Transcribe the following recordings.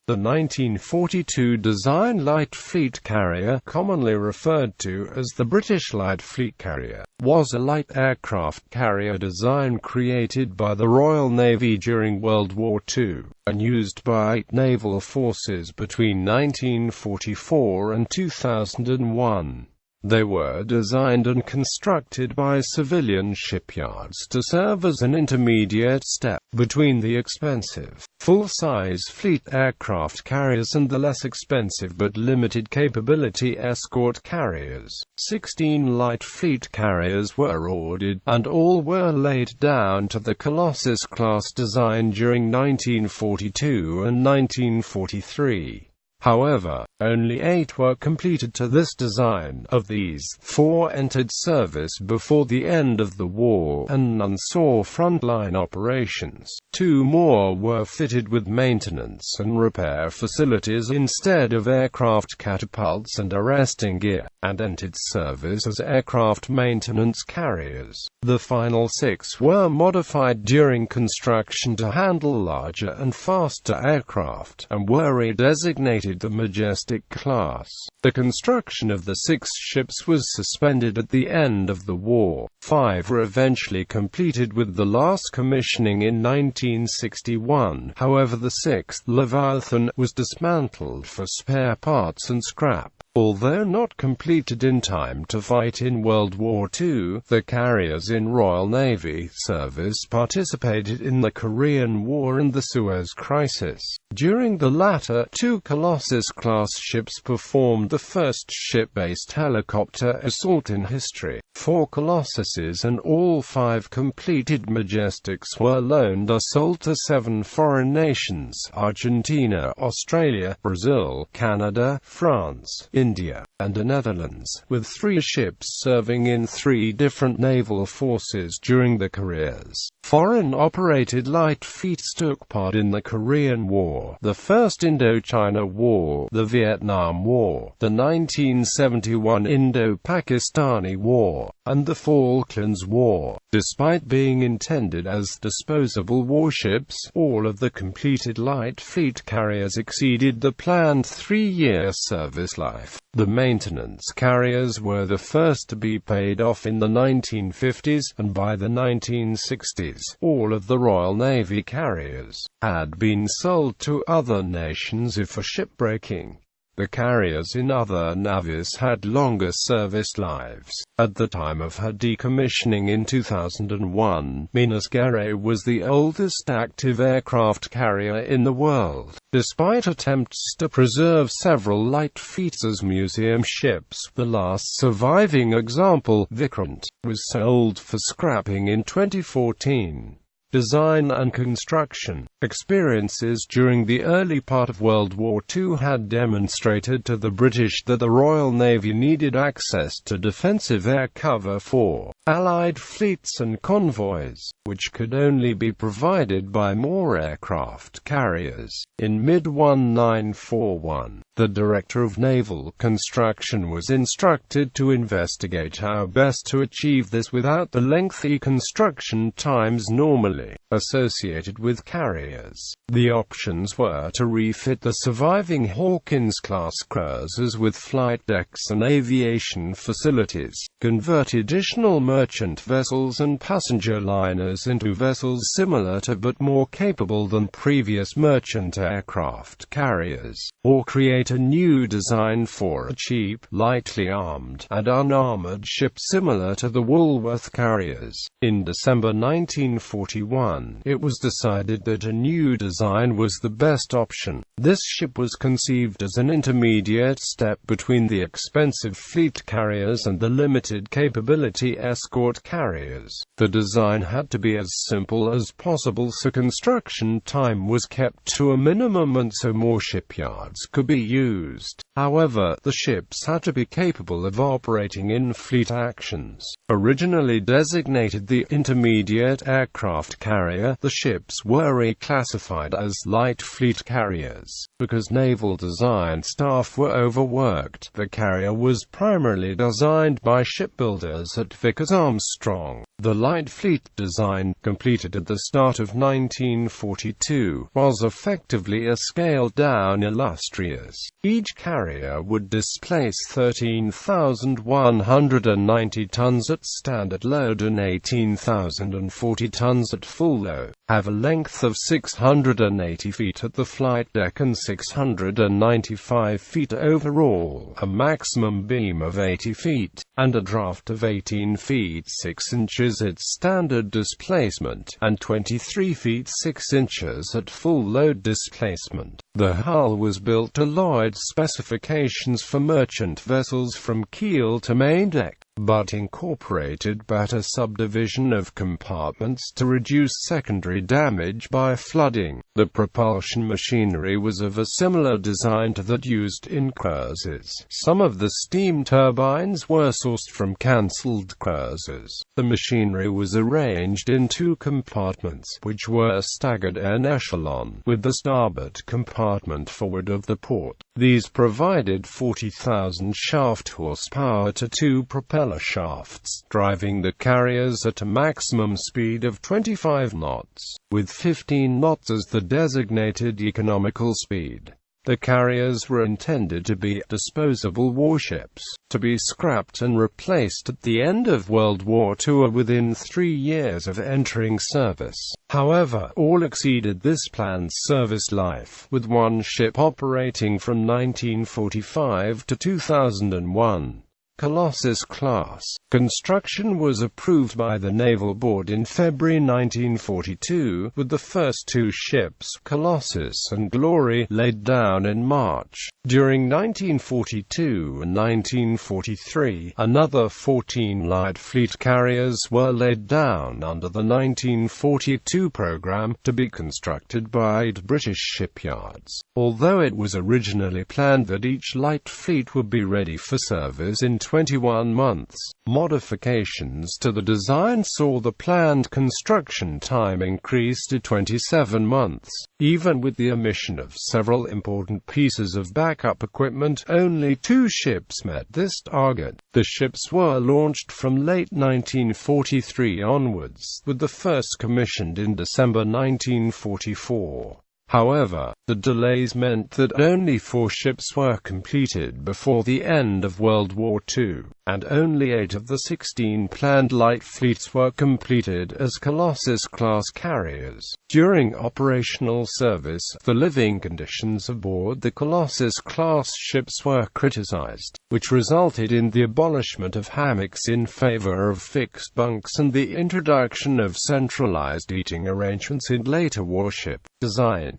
The 1942 design Light Fleet Carrier, commonly referred to as the British Light Fleet Carrier, was a light aircraft carrier design created by the Royal Navy during World War II, and used by 8 naval forces between 1944 and 2001. They were designed and constructed by civilian shipyards to serve as an intermediate step between the expensive, full-size fleet aircraft carriers and the less expensive but limited capability escort carriers. 16 light fleet carriers were ordered, and all were laid down to the Colossus class design during 1942 and 1943. However, only 8 were completed to this design. Of these, 4 entered service before the end of the war, and none saw frontline operations. 2 more were fitted with maintenance and repair facilities instead of aircraft catapults and arresting gear, and entered service as aircraft maintenance carriers. The final 6 were modified during construction to handle larger and faster aircraft, and were redesignated the Majestic class. The construction of the 6 ships was suspended at the end of the war. 5 were eventually completed with the last commissioning in 1961. However, the 6th Leviathan was dismantled for spare parts and scrap. Although not completed in time to fight in World War II, the carriers in Royal Navy service participated in the Korean War and the Suez Crisis. During the latter, 2 Colossus-class ships performed the first ship-based helicopter assault in history. 4 Colossuses and all 5 completed Majestics were loaned or sold to 7 foreign nations: Argentina, Australia, Brazil, Canada, France, India, and the Netherlands, with 3 ships serving in 3 different naval forces during the careers. Foreign-operated light fleets took part in the Korean War, the First Indochina War, the Vietnam War, the 1971 Indo-Pakistani War, and the Falklands War. Despite being intended as disposable warships, all of the completed light fleet carriers exceeded the planned 3-year service life. The maintenance carriers were the first to be paid off in the 1950s, and by the 1960s, all of the Royal Navy carriers had been sold to other nations for shipbreaking. The carriers in other navies had longer service lives. At the time of her decommissioning in 2001, Minas Gerais was the oldest active aircraft carrier in the world. Despite attempts to preserve several light fleets as museum ships, the last surviving example, Vikrant, was sold for scrapping in 2014. Design and construction experiences during the early part of World War II had demonstrated to the British that the Royal Navy needed access to defensive air cover for Allied fleets and convoys, which could only be provided by more aircraft carriers. In mid-1941, the Director of Naval Construction was instructed to investigate how best to achieve this without the lengthy construction times normally associated with carriers. The options were to refit the surviving Hawkins-class cruisers with flight decks and aviation facilities, convert additional merchant vessels and passenger liners into vessels similar to but more capable than previous merchant aircraft carriers, or create a new design for a cheap, lightly armed, and unarmored ship similar to the Woolworth carriers. In December 1941, it was decided that a new design was the best option. This ship was conceived as an intermediate step between the expensive fleet carriers and the limited capability escort carriers. The design had to be as simple as possible so construction time was kept to a minimum and so more shipyards could be used. However, the ships had to be capable of operating in fleet actions. Originally designated the intermediate aircraft carrier, the ships were reclassified as light fleet carriers. Because naval design staff were overworked, the carrier was primarily designed by shipbuilders at Vickers Armstrong. The light fleet design, completed at the start of 1942, was effectively a scaled-down Illustrious. Each carrier would displace 13,190 tons at standard load and 18,040 tons at full load, have a length of 680 feet at the flight deck and 695 feet overall, a maximum beam of 80 feet, and a draft of 18 feet 6 inches at standard displacement, and 23 feet 6 inches at full load displacement. The hull was built to Lloyd's specifications for merchant vessels from keel to main deck, but incorporated better subdivision of compartments to reduce secondary damage by flooding. The propulsion machinery was of a similar design to that used in cruisers. Some of the steam turbines were sourced from cancelled cruisers. The machinery was arranged in 2 compartments, which were staggered en echelon, with the starboard compartment forward of the port. These provided 40,000 shaft horsepower to 2 propeller shafts, driving the carriers at a maximum speed of 25 knots, with 15 knots as the designated economical speed. The carriers were intended to be disposable warships, to be scrapped and replaced at the end of World War II or within 3 years of entering service. However, all exceeded this planned service life, with one ship operating from 1945 to 2001. Colossus class. Construction was approved by the Naval Board in February 1942, with the first 2 ships, Colossus and Glory, laid down in March. During 1942 and 1943, another 14 light fleet carriers were laid down under the 1942 program, to be constructed by 8 British shipyards. Although it was originally planned that each light fleet would be ready for service in 21 months, modifications to the design saw the planned construction time increase to 27 months. Even with the omission of several important pieces of backup equipment, only 2 ships met this target. The ships were launched from late 1943 onwards, with the first commissioned in December 1944. However, the delays meant that only 4 ships were completed before the end of World War II, and only 8 of the 16 planned light fleets were completed as Colossus-class carriers. During operational service, the living conditions aboard the Colossus-class ships were criticized, which resulted in the abolishment of hammocks in favor of fixed bunks and the introduction of centralized eating arrangements in later warship designs.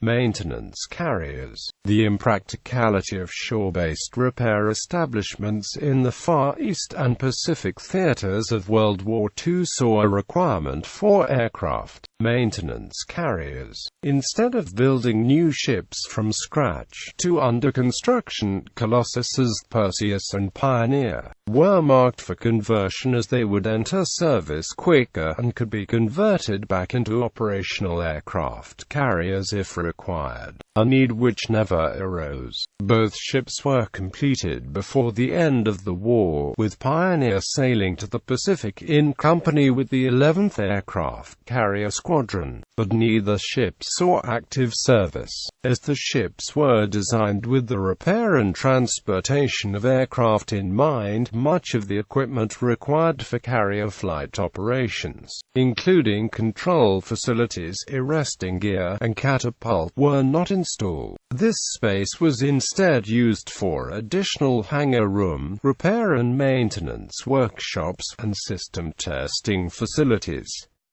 Maintenance carriers. The impracticality of shore-based repair establishments in the Far East and Pacific theaters of World War II saw a requirement for aircraft maintenance carriers. Instead of building new ships from scratch, 2 under construction, Colossus's Perseus and Pioneer, were marked for conversion as they would enter service quicker and could be converted back into operational aircraft carriers if required, a need which never arose. Both ships were completed before the end of the war, with Pioneer sailing to the Pacific in company with the 11th Aircraft Carrier Squadron, but neither ship saw active service, as the ships were designed with the repair and transportation of aircraft in mind. Much of the equipment required for carrier flight operations, including control facilities, arresting gear, and catapult, were not installed. This space was instead used for additional hangar room, repair and maintenance workshops, and system testing facilities.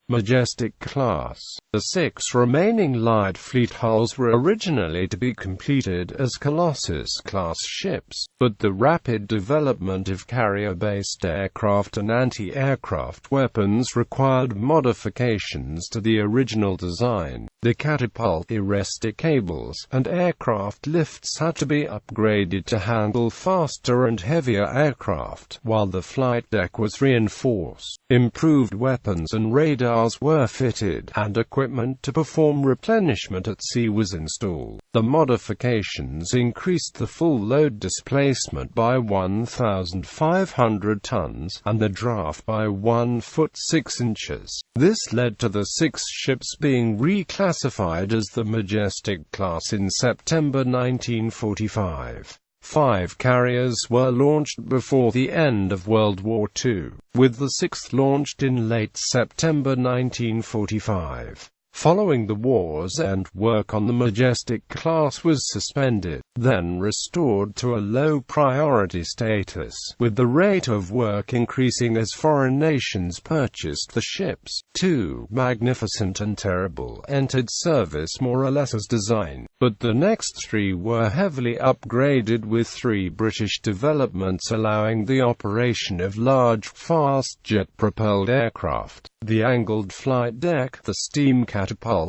Majestic class. The 6 remaining light fleet hulls were originally to be completed as Colossus-class ships, but the rapid development of carrier-based aircraft and anti-aircraft weapons required modifications to the original design. The catapult, arresting cables, and aircraft lifts had to be upgraded to handle faster and heavier aircraft, while the flight deck was reinforced. Improved weapons and radar radars were fitted, and equipment to perform replenishment at sea was installed. The modifications increased the full load displacement by 1,500 tons, and the draft by 1 foot 6 inches. This led to the 6 ships being reclassified as the Majestic class in September 1945. 5 carriers were launched before the end of World War II, with the 6th launched in late September 1945. Following the war's end, work on the Majestic class was suspended, then restored to a low priority status, with the rate of work increasing as foreign nations purchased the ships. 2. Magnificent and Terrible entered service more or less as designed, but the next 3 were heavily upgraded, with 3 British developments allowing the operation of large, fast jet-propelled aircraft: the angled flight deck, the steam catapult,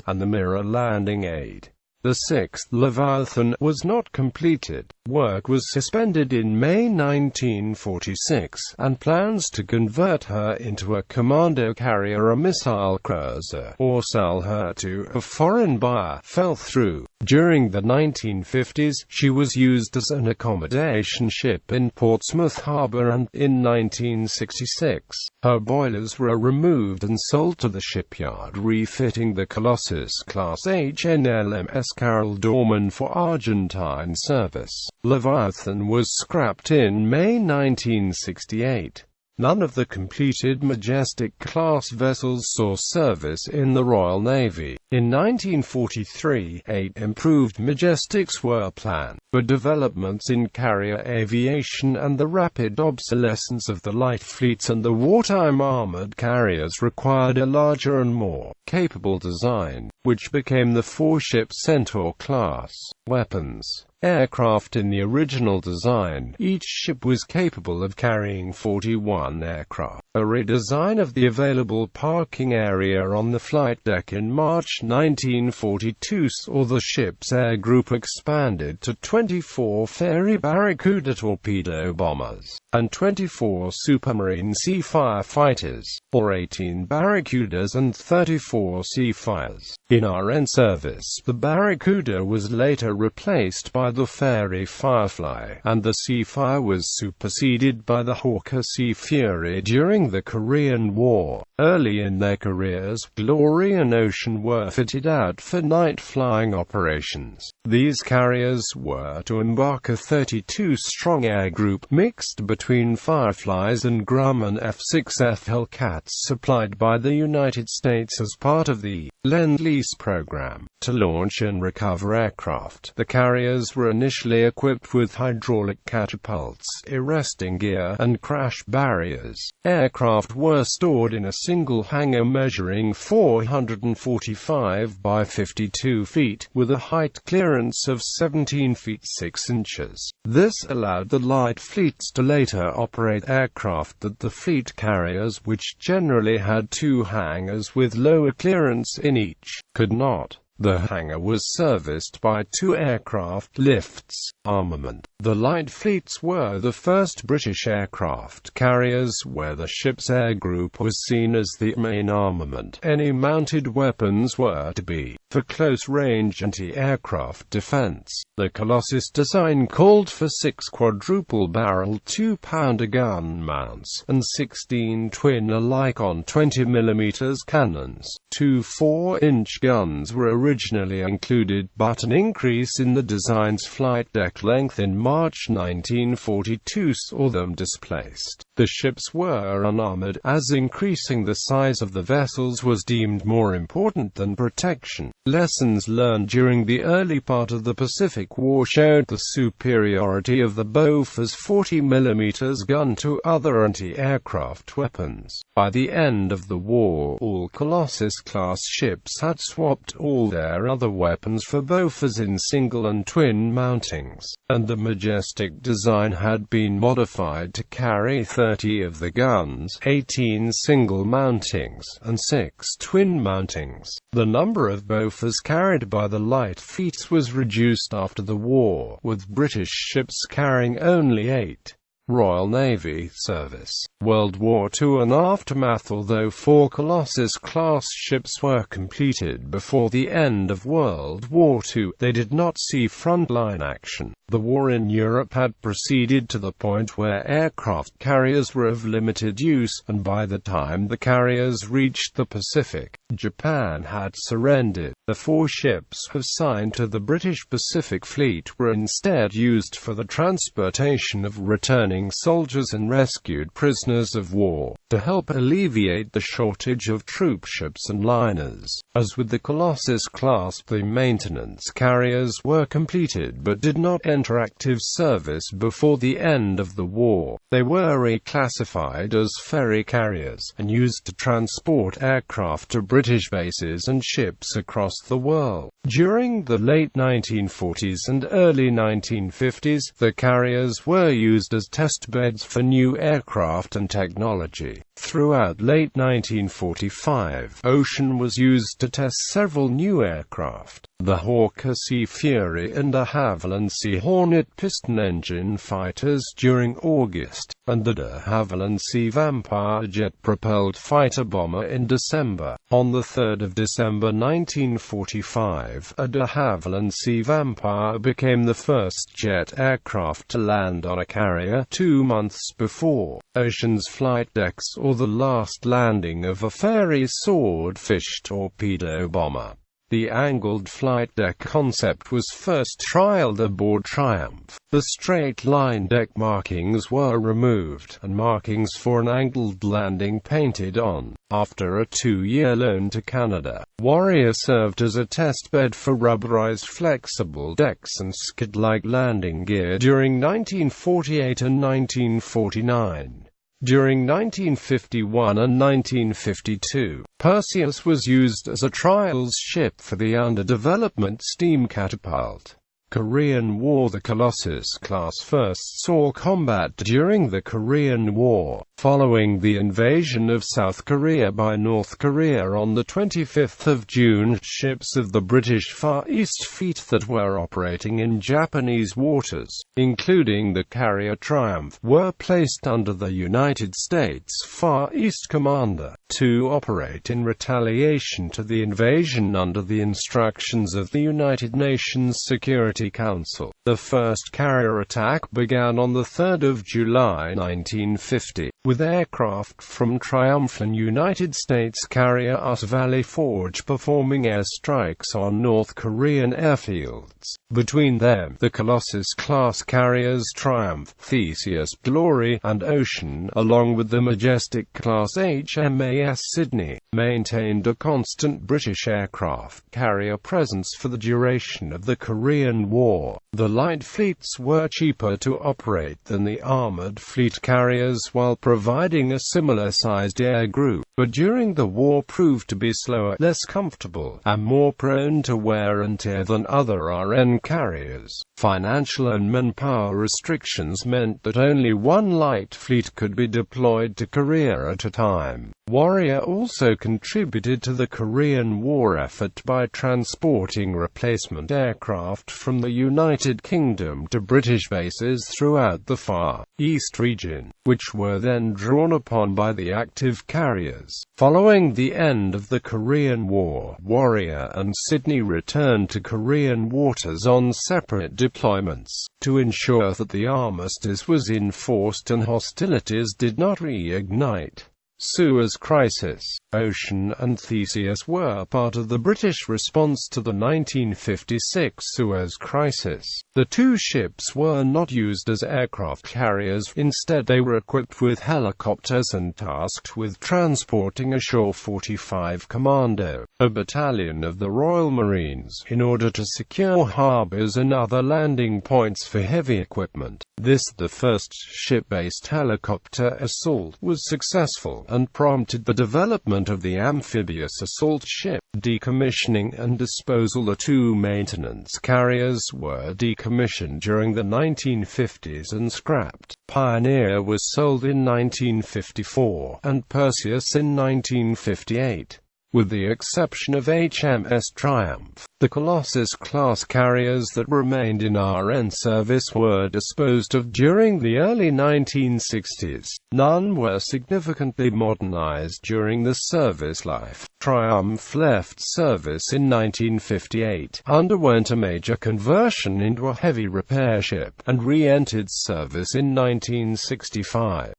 and the mirror landing aid. The 6th Leviathan was not completed. Work was suspended in May 1946, and plans to convert her into a commando carrier, a missile cruiser, or sell her to a foreign buyer fell through. During the 1950s, she was used as an accommodation ship in Portsmouth Harbour, and in 1966, her boilers were removed and sold to the shipyard, refitting the Colossus class HNLMS Carol Dorman for Argentine service. Leviathan was scrapped in May 1968. None of the completed Majestic-class vessels saw service in the Royal Navy. In 1943, 8 improved Majestics were planned, but developments in carrier aviation and the rapid obsolescence of the light fleets and the wartime armored carriers required a larger and more capable design, which became the 4-ship Centaur class. Weapons. Aircraft. In the original design, each ship was capable of carrying 41 aircraft. A redesign of the available parking area on the flight deck in March 1942 saw the ship's air group expanded to 24 Fairey Barracuda torpedo bombers, and 24 Supermarine Sea Firefighters, or 18 Barracudas and 34 Seafires. In RN service, the Barracuda was later replaced by the Fairey Firefly, and the Seafire was superseded by the Hawker Sea Fury during the Korean War. Early in their careers, Glory and Ocean were fitted out for night flying operations. These carriers were to embark a 32-strong air group mixed between Fireflies and Grumman F-6F Hellcats supplied by the United States as part of the Lend-Lease program to launch and recover aircraft. The carriers were initially equipped with hydraulic catapults, arresting gear, and crash barriers. Aircraft were stored in a single hangar measuring 445 by 52 feet, with a height clearance of 17 feet 6 inches. This allowed the light fleets to later operate aircraft at the fleet carriers, which generally had 2 hangars with lower clearance in each, could not. The hangar was serviced by 2 aircraft lifts. Armament. The light fleets were the first British aircraft carriers where the ship's air group was seen as the main armament. Any mounted weapons were to be for close-range anti-aircraft defense. The Colossus design called for 6 quadruple-barreled 2-pounder gun mounts, and 16 twin-Alicon 20mm cannons. 2 4-inch guns were originally included, but an increase in the design's flight deck length in March 1942 saw them displaced. The ships were unarmored, as increasing the size of the vessels was deemed more important than protection. Lessons learned during the early part of the Pacific War showed the superiority of the Bofors 40mm gun to other anti-aircraft weapons. By the end of the war, all Colossus-class ships had swapped all their other weapons for Bofors in single and twin mountings, and the Majestic design had been modified to carry 30 of the guns, 18 single mountings, and 6 twin mountings. The number of Bofors carried by the light fleets was reduced after the war, with British ships carrying only 8. Royal Navy service. World War II and aftermath. Although 4 Colossus-class ships were completed before the end of World War II, they did not see frontline action. The war in Europe had proceeded to the point where aircraft carriers were of limited use, and by the time the carriers reached the Pacific, Japan had surrendered. The 4 ships assigned to the British Pacific Fleet were instead used for the transportation of returning soldiers and rescued prisoners of war, to help alleviate the shortage of troop ships and liners. As with the Colossus class, the maintenance carriers were completed but did not enter active service before the end of the war. They were reclassified as ferry carriers, and used to transport aircraft to British bases and ships across the world. During the late 1940s and early 1950s, the carriers were used as test beds for new aircraft and technology. Throughout late 1945, Ocean was used to test several new aircraft. The Hawker Sea Fury and de Havilland Sea Hornet piston engine fighters during August, and the de Havilland Sea Vampire jet-propelled fighter bomber in December. On the 3rd of December 1945, a de Havilland Sea Vampire became the first jet aircraft to land on a carrier 2 months before. Ocean's flight decks, or the last landing of a ferry swordfish torpedo bomber. The angled flight deck concept was first trialed aboard Triumph. The straight-line deck markings were removed, and markings for an angled landing painted on. After a 2-year loan to Canada, Warrior served as a test bed for rubberized flexible decks and skid-like landing gear during 1948 and 1949. During 1951 and 1952, Perseus was used as a trials ship for the under-development steam catapult. Korean War. The Colossus class first saw combat during the Korean War, following the invasion of South Korea by North Korea on the 25th of June. Ships of the British Far East Fleet that were operating in Japanese waters, including the carrier Triumph, were placed under the United States Far East Commander, to operate in retaliation to the invasion under the instructions of the United Nations Security Council. The first carrier attack began on the 3rd of July 1950, with aircraft from Triumph and United States carrier Valley Forge performing airstrikes on North Korean airfields. Between them, the Colossus-class carriers Triumph, Theseus, Glory, and Ocean, along with the Majestic-class HMAS Sydney, maintained a constant British aircraft carrier presence for the duration of the Korean War. The light fleets were cheaper to operate than the armored fleet carriers while providing a similar-sized air group, but during the war proved to be slower, less comfortable, and more prone to wear and tear than other RN carriers. Financial and manpower restrictions meant that only one light fleet could be deployed to Korea at a time. Warrior also contributed to the Korean War effort by transporting replacement aircraft from the United Kingdom to British bases throughout the Far East region, which were then drawn upon by the active carriers. Following the end of the Korean War, Warrior and Sydney returned to Korean waters on separate deployments, to ensure that the armistice was enforced and hostilities did not reignite. Suez Crisis. Ocean and Theseus were part of the British response to the 1956 Suez Crisis. The 2 ships were not used as aircraft carriers, instead they were equipped with helicopters and tasked with transporting ashore 45 Commando, a battalion of the Royal Marines, in order to secure harbours and other landing points for heavy equipment. The first ship-based helicopter assault was successful, and prompted the development of the amphibious assault ship. Decommissioning and disposal. The 2 maintenance carriers were decommissioned during the 1950s and scrapped. Pioneer was sold in 1954, and Perseus in 1958. With the exception of HMS Triumph, the Colossus-class carriers that remained in RN service were disposed of during the early 1960s. None were significantly modernized during the service life. Triumph left service in 1958, underwent a major conversion into a heavy repair ship, and re-entered service in 1965.